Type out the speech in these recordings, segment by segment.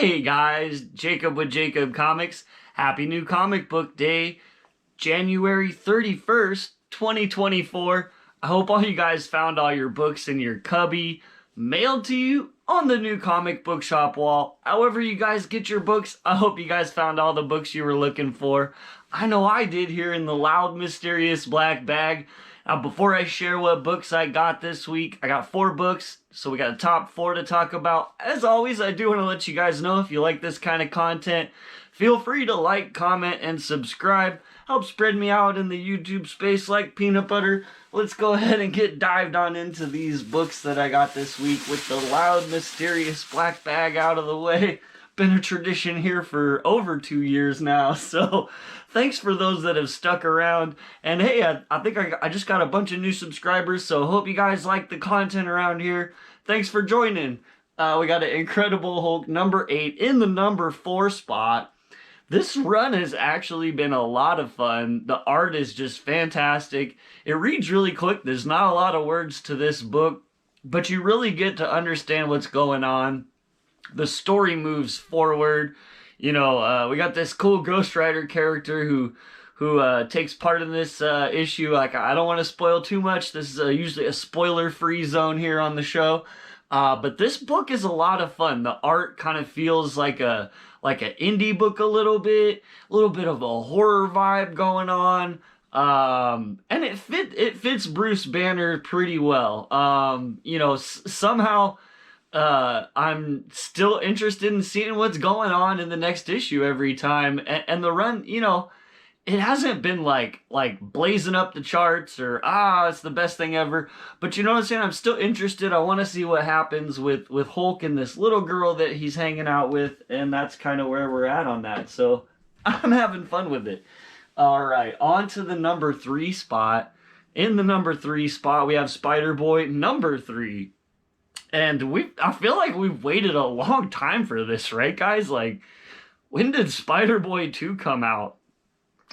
Hey guys, Jacob with Jacob Comics. Happy New Comic Book Day, January 31st, 2024. I hope all you guys found all your books in your cubby, mailed to you on the new comic book shop wall. However you guys get your books, I hope you guys found all the books you were looking for. I know I did here in the loud, mysterious black bag. Now, before I share what books I got this week, I got 4 books, so we got a top 4 to talk about. As always, I do want to let you guys know if you like this kind of content, feel free to like, comment, and subscribe. Help spread me out in the YouTube space like peanut butter. Let's go ahead and get dived on into these books that I got this week with the loud, mysterious black bag out of the way. Been a tradition here for over 2 years now, so thanks for those that have stuck around. And hey, I think I just got a bunch of new subscribers, so hope you guys like the content around here. Thanks for joining. We got an Incredible Hulk number 8 in the number 4 spot. This run has actually been a lot of fun. The art is just fantastic. It reads really quick. There's not a lot of words to this book, but you really get to understand what's going on. The story moves forward. You know, we got this cool Ghost Rider character who takes part in this issue. Like, I don't want to spoil too much. This is usually a spoiler-free zone here on the show. But this book is a lot of fun. The art kind of feels like an indie book a little bit of a horror vibe going on. And it fits Bruce Banner pretty well. You know, somehow I'm still interested in seeing what's going on in the next issue every time. And the run, you know, it hasn't been like blazing up the charts or it's the best thing ever. But you know what I'm saying? I'm still interested. I want to see what happens with Hulk and this little girl that he's hanging out with, and that's kind of where we're at on that. So I'm having fun with it. All right, on to the number 3 spot. In the number 3 spot, we have Spider-Boy number 3. And I feel like we've waited a long time for this, right, guys? Like, when did Spider-Boy 2 come out?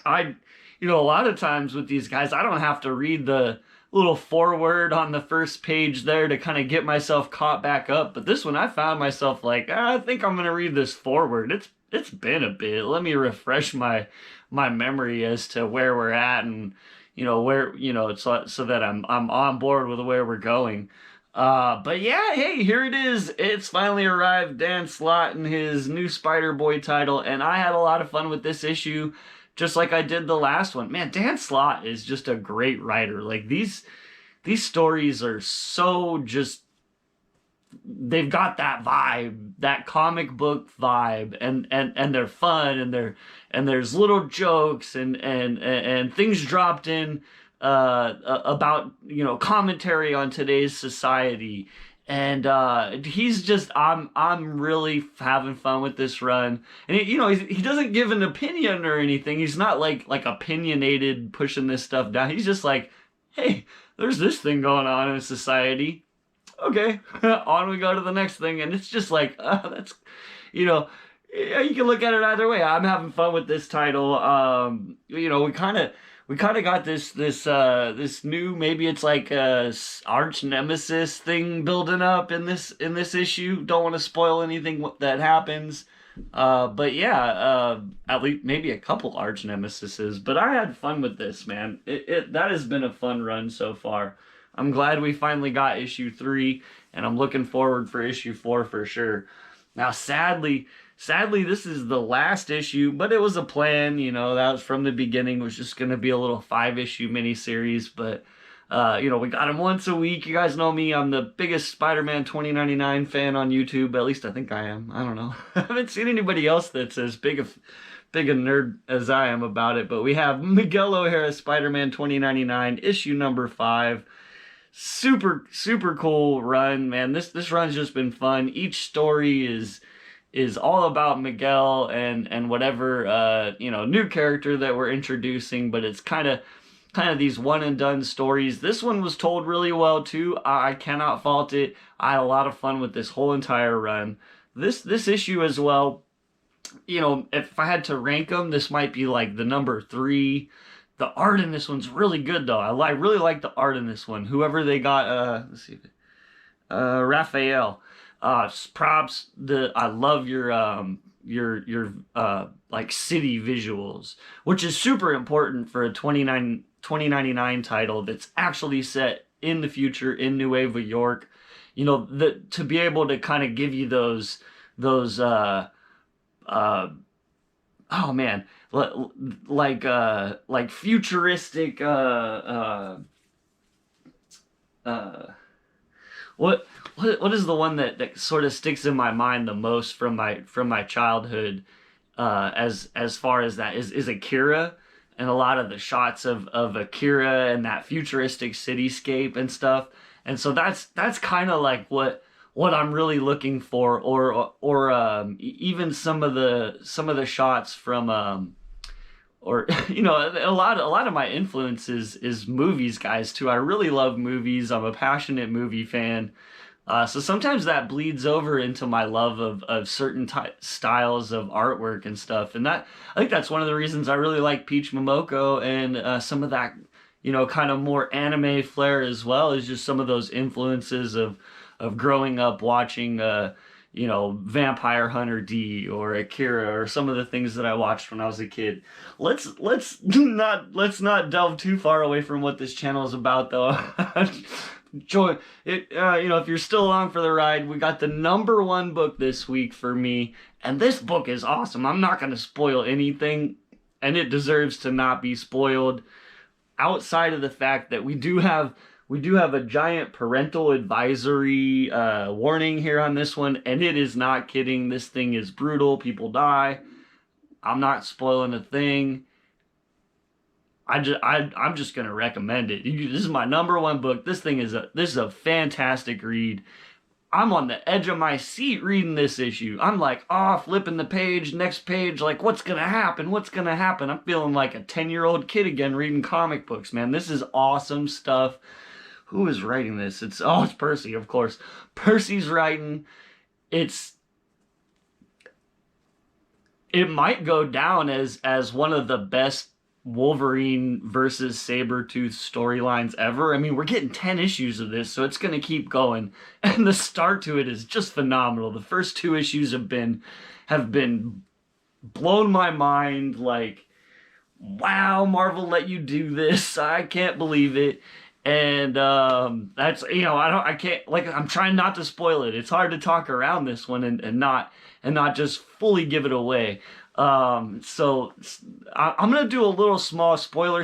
You know, a lot of times with these guys, I don't have to read the little foreword on the first page there to kind of get myself caught back up. But this one, I found myself like, I think I'm going to read this foreword. It's been a bit. Let me refresh my memory as to where we're at and, you know, where, you know, so that I'm on board with where we're going. But yeah, hey, here it is. It's finally arrived. Dan Slott and his new Spider-Boy title, and I had a lot of fun with this issue, just like I did the last one. Man, Dan Slott is just a great writer. Like, these stories are so just, they've got that vibe, that comic book vibe, and they're fun, and there's little jokes and things dropped in about, you know, commentary on today's society. And he's just, I'm really having fun with this run. And you know, he doesn't give an opinion or anything. He's not like opinionated, pushing this stuff down. He's just like, hey, there's this thing going on in society. Okay, on we go to the next thing. And it's just like, that's, you know, you can look at it either way. I'm having fun with this title. You know, we kind of got this new, maybe it's like a arch nemesis thing building up in this issue. Don't want to spoil anything that happens. But yeah, at least maybe a couple arch nemesises. But I had fun with this, man. That has been a fun run so far. I'm glad we finally got issue 3, and I'm looking forward for issue 4 for sure. Now, sadly, this is the last issue, but it was a plan, you know, that was from the beginning, was just going to be a little 5-issue miniseries, but, you know, we got him once a week. You guys know me, I'm the biggest Spider-Man 2099 fan on YouTube, at least I think I am. I don't know. I haven't seen anybody else that's as big a nerd as I am about it, but we have Miguel O'Hara, Spider-Man 2099, issue number 5. Super cool run, man. This run's just been fun. Each story is all about Miguel and whatever you know, new character that we're introducing, but it's kind of these one and done stories. This one was told really well too. I cannot fault it. I had a lot of fun with this whole entire run. This issue as well, you know, if I had to rank them, this might be like the number 3. The art in this one's really good though. I really like the art in this one. Whoever they got, let's see, Raphael. Props. I love your like city visuals, which is super important for a 2099 title that's actually set in the future in Nueva York. You know, to be able to kind of give you those uh oh man, like futuristic uh what what is the one that sort of sticks in my mind the most from my childhood, as far as that is Akira, and a lot of the shots of Akira and that futuristic cityscape and stuff. And so that's kind of like what I'm really looking for, or even some of the shots from or you know, a lot of my influence is movies, guys, too. I really love movies. I'm a passionate movie fan. So sometimes that bleeds over into my love of certain styles of artwork and stuff. And I think that's one of the reasons I really like Peach Momoko, and some of that, you know, kind of more anime flair as well, is just some of those influences of growing up watching you know, Vampire Hunter D or Akira, or some of the things that I watched when I was a kid. Let's not delve too far away from what this channel is about, though. Joy it, you know, if you're still along for the ride, we got the #1 book this week for me, and this book is awesome. I'm not going to spoil anything, and it deserves to not be spoiled, outside of the fact that we do have a giant parental advisory warning here on this one, and it is not kidding. This thing is brutal. People die. I'm not spoiling a thing. I'm just gonna recommend it. This is my #1 book. This is a fantastic read. I'm on the edge of my seat reading this issue. I'm like, flipping the page, next page, like, what's gonna happen? What's gonna happen? I'm feeling like a 10-year-old kid again reading comic books, man. This is awesome stuff. Who is writing this? It's Percy, of course. Percy's writing. It might go down as one of the best Wolverine versus Sabretooth storylines ever. I mean, we're getting 10 issues of this, so it's going to keep going. And the start to it is just phenomenal. The first 2 issues have been blown my mind. Like, wow, Marvel let you do this. I can't believe it. And that's, you know, I can't, like, I'm trying not to spoil it. It's hard to talk around this one and not just fully give it away. So I'm gonna do a little small spoiler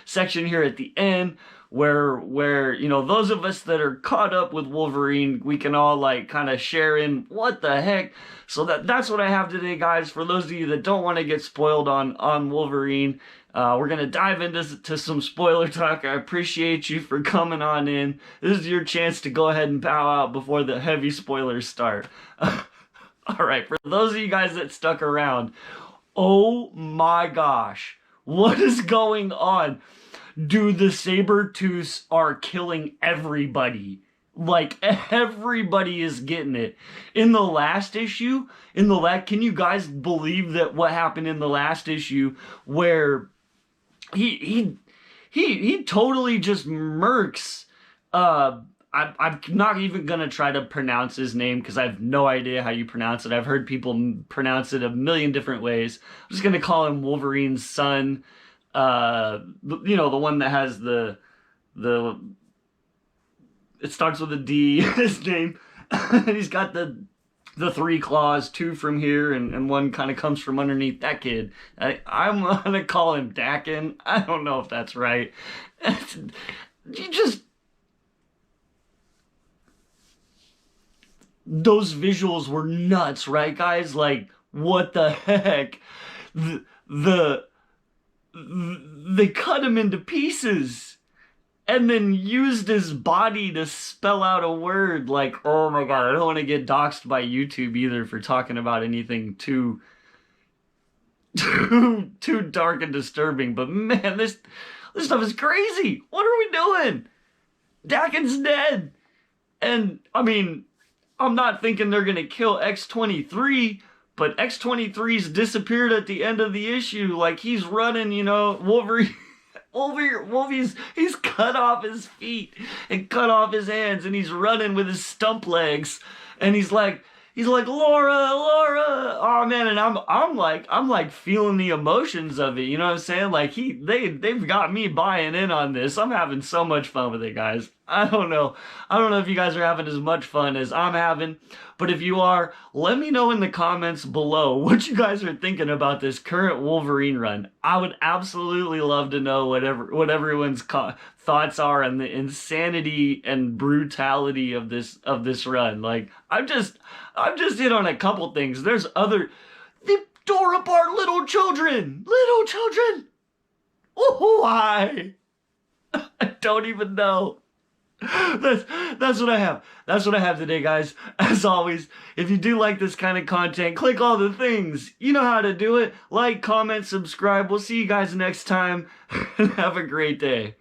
section here at the end, where you know, those of us that are caught up with Wolverine, we can all like kind of share in what the heck. So that's what I have today, guys. For those of you that don't want to get spoiled on Wolverine, we're gonna dive into some spoiler talk. I appreciate you for coming on in. This is your chance to go ahead and bow out before the heavy spoilers start. All right, for those of you guys that stuck around, oh my gosh, what is going on? Dude, the Sabretooths are killing everybody. Like, everybody is getting it. In the last issue, can you guys believe that what happened in the last issue, where he totally just murks, I'm not even gonna try to pronounce his name because I have no idea how you pronounce it. I've heard people pronounce it a million different ways. I'm just gonna call him Wolverine's son. You know, the one that has the it starts with a D. His name. He's got the 3 claws, 2 from here, and 1 kind of comes from underneath. That kid. I'm gonna call him Dakin. I don't know if that's right. Those visuals were nuts, right, guys? Like, what the heck? They cut him into pieces and then used his body to spell out a word. Like, oh my god, I don't want to get doxxed by YouTube either for talking about anything too dark and disturbing. But man, this stuff is crazy. What are we doing? Dakin's dead. And I mean, I'm not thinking they're gonna kill X-23, but X-23's disappeared at the end of the issue. Like, he's running, you know, Wolverine's he's cut off his feet and cut off his hands, and he's running with his stump legs. And he's like, Laura, Laura. Oh man, and I'm like feeling the emotions of it. You know what I'm saying? Like they've got me buying in on this. I'm having so much fun with it, guys. I don't know. I don't know if you guys are having as much fun as I'm having, but if you are, let me know in the comments below what you guys are thinking about this current Wolverine run. I would absolutely love to know what everyone's thoughts are on the insanity and brutality of this run. Like I'm just hit on a couple things. There's other. They tore apart little children. Little children. Why? I don't even know. That's what I have. That's what I have today, guys. As always, if you do like this kind of content, click all the things. You know how to do it. Like, comment, subscribe. We'll see you guys next time. Have a great day.